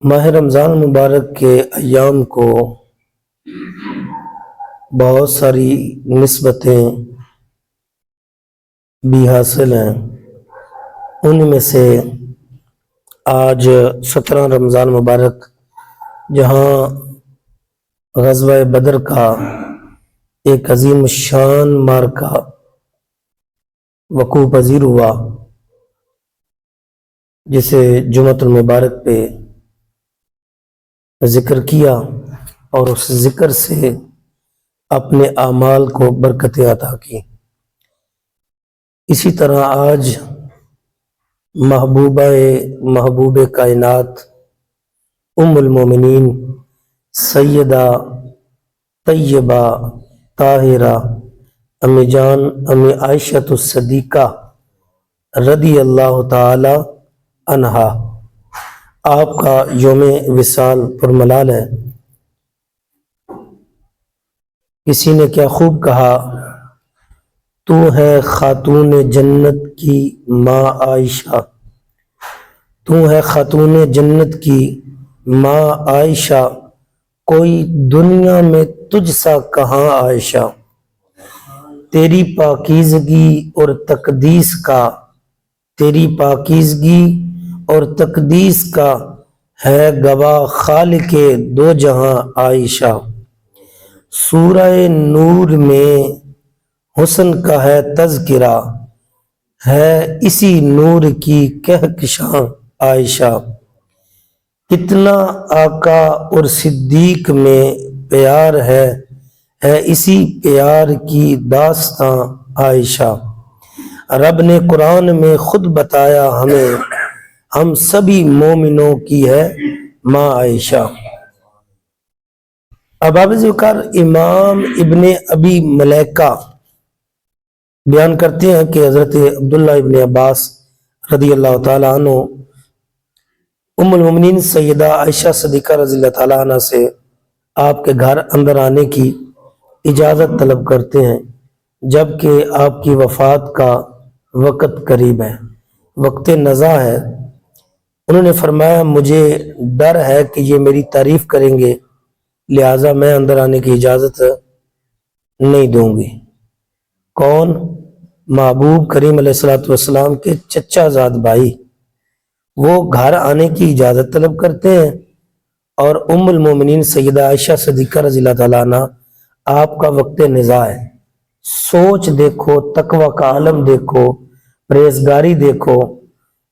ماہ رمضان مبارک کے ایام کو بہت ساری نسبتیں بھی حاصل ہیں۔ ان میں سے آج 17 رمضان مبارک جہاں غزوہ بدر کا ایک عظیم شان معرکہ وقوع پذیر ہوا، جسے جمعۃ المبارک پہ ذکر کیا اور اس ذکر سے اپنے اعمال کو برکتیں عطا کی۔ اسی طرح آج محبوب کائنات ام المومنین سیدہ طیبہ طاہرہ امی جان امی عائشہ الصدیقہ رضی اللہ تعالی عنہا، آپ کا یوم وصال پرملال ہے۔ کسی نے کیا خوب کہا، تو ہے خاتون جنت کی ماں عائشہ، تو ہے خاتون جنت کی ماں عائشہ، کوئی دنیا میں تجھ سا کہاں عائشہ، تیری پاکیزگی اور تقدیس کا، تیری پاکیزگی اور تقدیس کا ہے گواہ خالق دو جہاں عائشہ، سورہ نور میں حسن کا ہے تذکرہ، ہے اسی نور کی کہکشاں عائشہ، کتنا آقا اور صدیق میں پیار ہے اسی پیار کی داستاں عائشہ، رب نے قرآن میں خود بتایا ہمیں، ہم سبھی مومنوں کی ہے ماں عائشہ۔ اباب ذکر امام ابن ابی ملیکہ بیان کرتے ہیں کہ حضرت عبداللہ ابن عباس رضی اللہ تعالیٰ عنہ ام المومنین سیدہ عائشہ صدیقہ رضی اللہ تعالیٰ عنہ سے آپ کے گھر اندر آنے کی اجازت طلب کرتے ہیں، جبکہ آپ کی وفات کا وقت قریب ہے، وقت نزا ہے۔ انہوں نے فرمایا مجھے ڈر ہے کہ یہ میری تعریف کریں گے، لہٰذا میں اندر آنے کی اجازت نہیں دوں گی۔ کون؟ محبوب کریم علیہ السلام کے چچا زاد بھائی، وہ گھر آنے کی اجازت طلب کرتے ہیں، اور ام المومنین سیدہ عائشہ صدیقہ رضی اللہ تعالیٰ عنہ آپ کا وقت نزاع ہے۔ سوچ دیکھو، تقوی کا عالم دیکھو، پرہیزگاری دیکھو،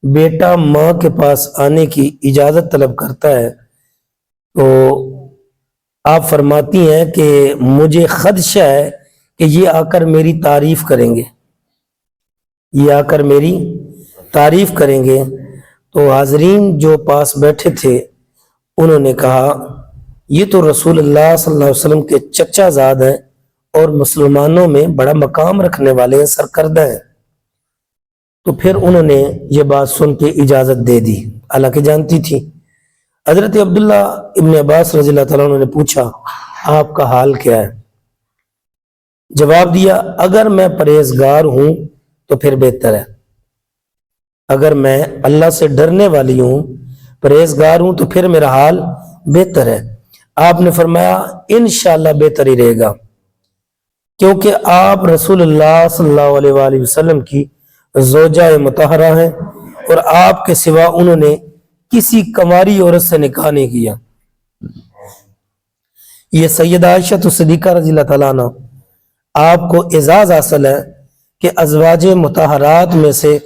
بیٹا ماں کے پاس آنے کی اجازت طلب کرتا ہے، تو آپ فرماتی ہیں کہ مجھے خدشہ ہے کہ یہ آ کر میری تعریف کریں گے، یہ آ کر میری تعریف کریں گے۔ تو حاضرین جو پاس بیٹھے تھے انہوں نے کہا یہ تو رسول اللہ صلی اللہ علیہ وسلم کے چچا زاد ہیں اور مسلمانوں میں بڑا مقام رکھنے والے ہیں، سرکردہ ہیں۔ تو پھر انہوں نے یہ بات سن کے اجازت دے دی، حالانکہ جانتی تھی۔ حضرت عبداللہ ابن عباس رضی اللہ تعالیٰ عنہ نے پوچھا آپ کا حال کیا ہے؟ جواب دیا اگر میں پرہیزگار ہوں تو پھر بہتر ہے، اگر میں اللہ سے ڈرنے والی ہوں، پرہیزگار ہوں، تو پھر میرا حال بہتر ہے۔ آپ نے فرمایا انشاءاللہ بہتر ہی رہے گا، کیونکہ آپ رسول اللہ صلی اللہ علیہ وآلہ وسلم کی زوجہ مطہرہ ہیں، اور آپ کے سوا انہوں نے کسی کنواری عورت سے نکاح نہیں کیا۔ یہ سیدہ عائشہ صدیقہ رضی اللہ تعالیٰ عنہ آپ کو اعزاز حاصل ہے کہ ازواج مطہرات میں سے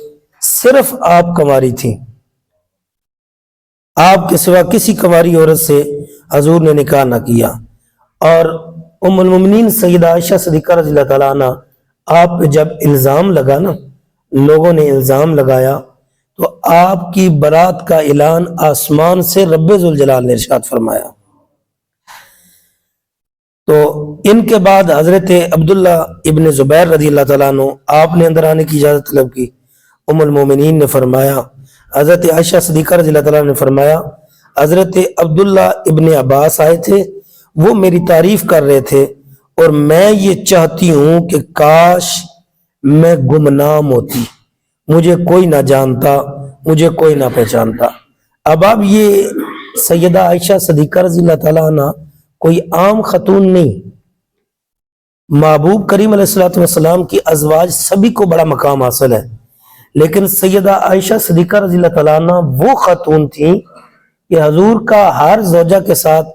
صرف آپ کنواری تھیں، آپ کے سوا کسی کنواری عورت سے حضور نے نکاح نہ کیا۔ اور ام المومنین سیدہ عائشہ صدیقہ رضی اللہ تعالیٰ عنہ آپ پہ جب الزام لگا نا، لوگوں نے الزام لگایا، تو آپ کی برات کا اعلان آسمان سے رب ذوالجلال نے ارشاد فرمایا۔ تو ان کے بعد حضرت عبداللہ ابن زبیر رضی اللہ تعالیٰ عنہ آپ نے اندر آنے کی اجازت طلب کی۔ ام المومنین نے فرمایا، حضرت عائشہ صدیقہ رضی اللہ تعالیٰ عنہ نے فرمایا حضرت عبداللہ ابن عباس آئے تھے، وہ میری تعریف کر رہے تھے، اور میں یہ چاہتی ہوں کہ کاش میں گمنام ہوتی، مجھے کوئی نہ جانتا، مجھے کوئی نہ پہچانتا۔ اب آپ یہ سیدہ عائشہ صدیقہ رضی اللہ تعالیٰ عنہ کوئی عام خاتون نہیں، محبوب کریم علیہ الصلوۃ والسلام کی ازواج سبھی کو بڑا مقام حاصل ہے، لیکن سیدہ عائشہ صدیقہ رضی اللہ تعالیٰ عنہ وہ خاتون تھیں کہ حضور کا ہر زوجہ کے ساتھ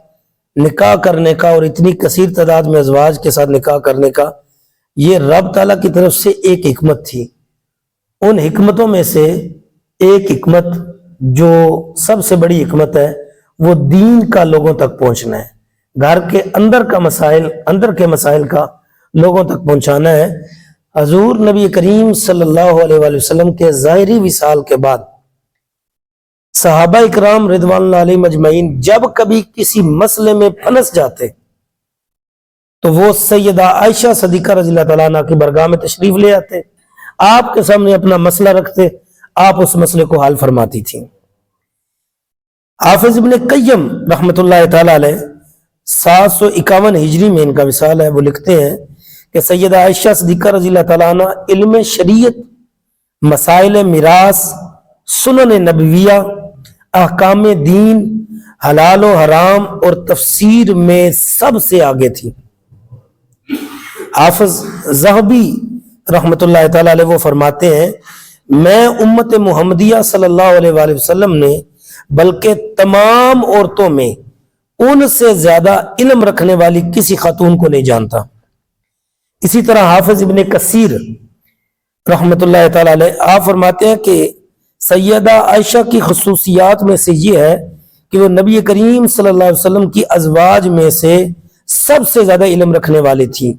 نکاح کرنے کا اور اتنی کثیر تعداد میں ازواج کے ساتھ نکاح کرنے کا یہ رب تعالیٰ کی طرف سے ایک حکمت تھی۔ ان حکمتوں میں سے ایک حکمت جو سب سے بڑی حکمت ہے وہ دین کا لوگوں تک پہنچنا ہے، گھر کے اندر کے مسائل کا لوگوں تک پہنچانا ہے۔ حضور نبی کریم صلی اللہ علیہ وآلہ وسلم کے ظاہری وصال کے بعد صحابہ اکرام رضوان اللہ علیہم اجمعین جب کبھی کسی مسئلے میں پھنس جاتے تو وہ سیدہ عائشہ صدیقہ رضی اللہ تعالیٰ عنہ کی برگاہ میں تشریف لے آتے، آپ کے سامنے اپنا مسئلہ رکھتے، آپ اس مسئلے کو حل فرماتی تھیں۔ حافظ ابن قیم رحمۃ اللہ تعالی علیہ 751 ہجری میں ان کا وصال ہے، وہ لکھتے ہیں کہ سیدہ عائشہ صدیقہ رضی اللہ تعالیٰ عنہ علم شریعت، مسائل میراث، سنن نبویہ، احکام دین، حلال و حرام اور تفسیر میں سب سے آگے تھی۔ حافظ ذہبی رحمۃ اللہ تعالی علیہ وہ فرماتے ہیں میں امت محمدیہ صلی اللہ علیہ وآلہ وسلم نے بلکہ تمام عورتوں میں ان سے زیادہ علم رکھنے والی کسی خاتون کو نہیں جانتا۔ اسی طرح حافظ ابن کثیر رحمۃ اللہ تعالی علیہ آپ فرماتے ہیں کہ سیدہ عائشہ کی خصوصیات میں سے یہ ہے کہ وہ نبی کریم صلی اللہ علیہ وسلم کی ازواج میں سے سب سے زیادہ علم رکھنے والی تھی،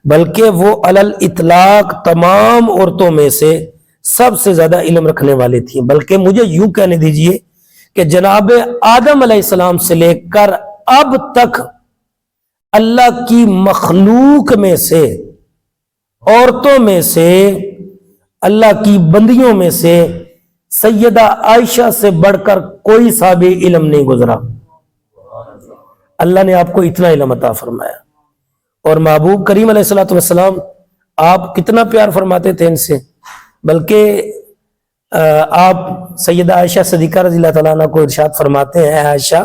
بلکہ وہ علی الاطلاق تمام عورتوں میں سے سب سے زیادہ علم رکھنے والی تھی، بلکہ مجھے یوں کہنے دیجئے کہ جناب آدم علیہ السلام سے لے کر اب تک اللہ کی مخلوق میں سے، عورتوں میں سے، اللہ کی بندیوں میں سے سیدہ عائشہ سے بڑھ کر کوئی صاحب علم نہیں گزرا۔ اللہ نے آپ کو اتنا علم عطا فرمایا، اور محبوب کریم علیہ الصلوۃ والسلام آپ کتنا پیار فرماتے تھے ان سے، بلکہ آپ سیدہ عائشہ صدیقہ رضی اللہ تعالیٰ عنہ کو ارشاد فرماتے ہیں اے عائشہ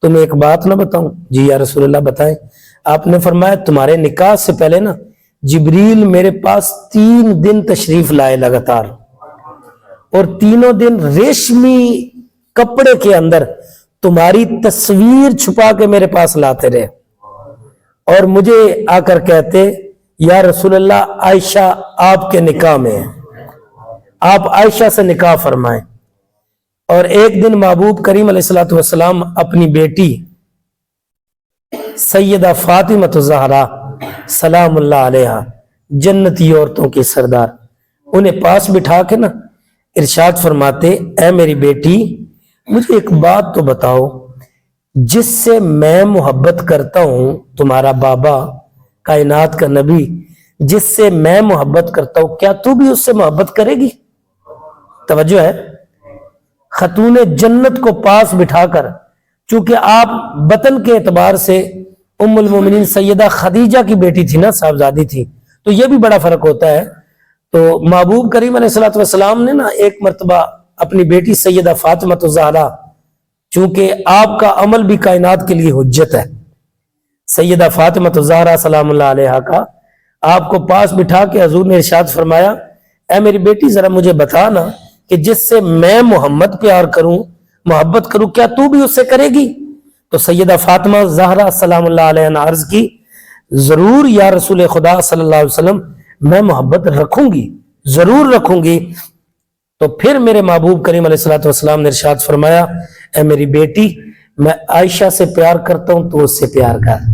تمہیں ایک بات نہ بتاؤں؟ جی یا رسول اللہ بتائیں۔ آپ نے فرمایا تمہارے نکاح سے پہلے نا جبریل میرے پاس 3 دن تشریف لائے لگاتار، اور تینوں دن ریشمی کپڑے کے اندر تمہاری تصویر چھپا کے میرے پاس لاتے رہے، اور مجھے آ کر کہتے یا رسول اللہ عائشہ آپ کے نکاح میں ہے، آپ عائشہ سے نکاح فرمائیں۔ اور ایک دن محبوب کریم علیہ الصلوۃ والسلام اپنی بیٹی سیدہ فاطمہ الزہرا سلام اللہ علیہا، جنتی عورتوں کی سردار، انہیں پاس بٹھا کے نا ارشاد فرماتے اے میری بیٹی مجھے ایک بات تو بتاؤ، جس سے میں محبت کرتا ہوں، تمہارا بابا کائنات کا نبی جس سے میں محبت کرتا ہوں، کیا تو بھی اس سے محبت کرے گی؟ توجہ ہے، خاتون جنت کو پاس بٹھا کر، چونکہ آپ بطن کے اعتبار سے ام المومنین سیدہ خدیجہ کی بیٹی تھی نا، صاحبزادی تھی، تو یہ بھی بڑا فرق ہوتا ہے۔ تو محبوب کریم علیہ الصلوۃ والسلام نے نا ایک مرتبہ اپنی بیٹی سیدہ فاطمہ الزہرا، چونکہ آپ کا عمل بھی کائنات کے لیے حجت ہے، سیدہ فاطمہ الزہرا سلام اللہ علیہا کا آپ کو پاس بٹھا کے حضور نے ارشاد فرمایا اے میری بیٹی ذرا مجھے بتا نا کہ جس سے میں محمد پیار کروں، محبت کروں، کیا تو بھی اس سے کرے گی؟ تو سیدہ فاطمہ الزہرا سلام اللہ علیہا نے عرض کی ضرور یا رسول خدا صلی اللہ علیہ وسلم میں محبت رکھوں گی، ضرور رکھوں گی۔ تو پھر میرے محبوب کریم علیہ الصلوۃ والسلام نے ارشاد فرمایا اے میری بیٹی میں عائشہ سے پیار کرتا ہوں تو اس سے پیار کر،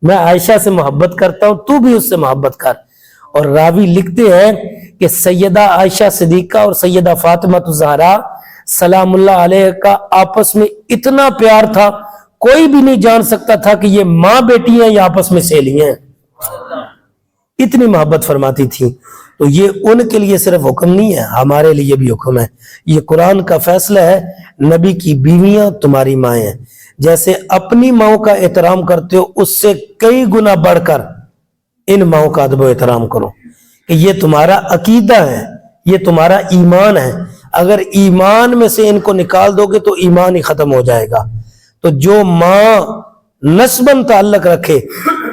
میں عائشہ سے محبت کرتا ہوں تو بھی اس سے محبت کر۔ اور راوی لکھتے ہیں کہ سیدہ عائشہ صدیقہ اور سیدہ فاطمہ الزہرا سلام اللہ علیہ کا آپس میں اتنا پیار تھا کوئی بھی نہیں جان سکتا تھا کہ یہ ماں بیٹی ہیں یا آپس میں سہیلی ہیں، اتنی محبت فرماتی تھی۔ تو یہ ان کے لیے صرف حکم نہیں ہے، ہمارے لیے بھی حکم ہے، یہ قرآن کا فیصلہ ہے، نبی کی بیویاں تمہاری مائیں ہیں، جیسے اپنی ماؤں کا احترام کرتے ہو اس سے کئی گنا بڑھ کر ان ماؤں کا ادب و احترام کرو، کہ یہ تمہارا عقیدہ ہے، یہ تمہارا ایمان ہے۔ اگر ایمان میں سے ان کو نکال دو گے تو ایمان ہی ختم ہو جائے گا۔ تو جو ماں نسباً تعلق رکھے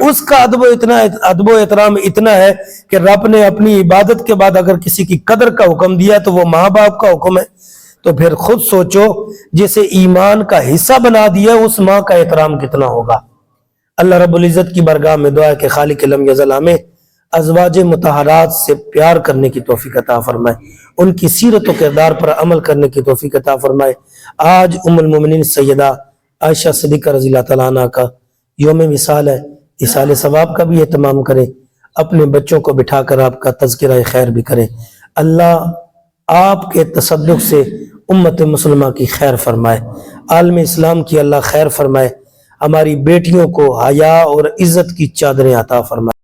اس کا ادب و احترام اتنا ہے کہ رب نے اپنی عبادت کے بعد اگر کسی کی قدر کا حکم دیا تو وہ ماں باپ کا حکم ہے، تو پھر خود سوچو جسے ایمان کا حصہ بنا دیا اس ماں کا احترام کتنا ہوگا۔ اللہ رب العزت کی بارگاہ میں دعا ہے کہ خالق لم یزل ہمیں ازواج مطہرات سے پیار کرنے کی توفیق عطا فرمائے، ان کی سیرت و کردار پر عمل کرنے کی توفیق عطا فرمائے۔ آج ام المومنین سیدہ عائشہ صدیقہ رضی اللہ تعالیٰ عنہ کا یوم وصال ہے، اصال ثواب کا بھی اہتمام کریں، اپنے بچوں کو بٹھا کر آپ کا تذکرہ خیر بھی کریں۔ اللہ آپ کے تصدق سے امت مسلمہ کی خیر فرمائے، عالم اسلام کی اللہ خیر فرمائے، ہماری بیٹیوں کو حیا اور عزت کی چادریں عطا فرمائے۔